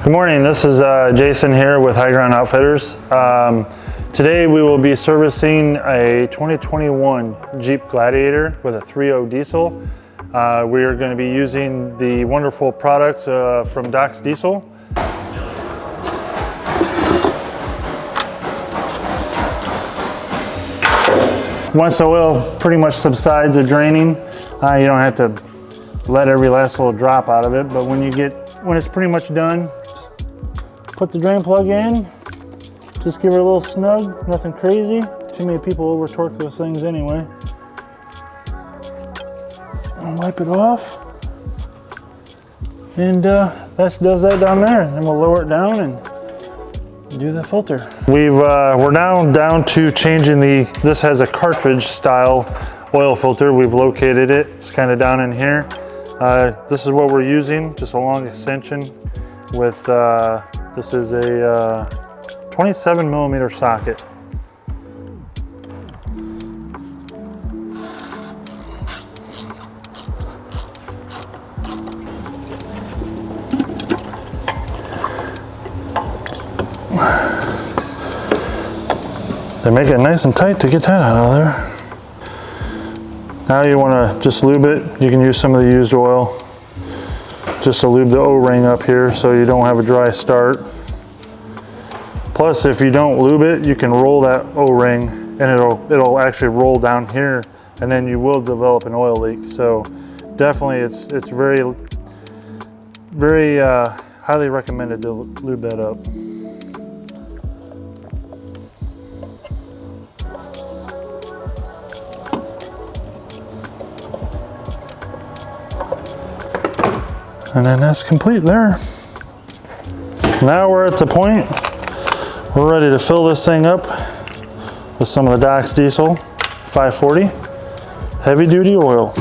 Good morning, this is Jason here with High Ground Outfitters. Today we will be servicing a 2021 Jeep Gladiator with a 3.0 diesel. We are going to be using the wonderful products from Doc's Diesel. Once the oil pretty much subsides of draining, you don't have to let every last little drop out of it, but when it's pretty much done, just put the drain plug in, just give it a little snug, nothing crazy. Too many people over torque those things anyway. And wipe it off. And that does that down there. Then we'll lower it down and do the filter. We're now down to changing this has a cartridge style oil filter. We've located it. It's kind of down in here. This is what we're using, just a long extension with, this is a 27 millimeter socket. They make it nice and tight to get that out of there. Now you want to just lube it. You can use some of the used oil just to lube the O-ring up here so you don't have a dry start. Plus, if you don't lube it, you can roll that O-ring and it'll actually roll down here, and then you will develop an oil leak. So definitely it's very highly recommended to lube that up. And then that's complete there. Now we're at the point, we're ready to fill this thing up with some of the Doc's Diesel 540 heavy duty oil.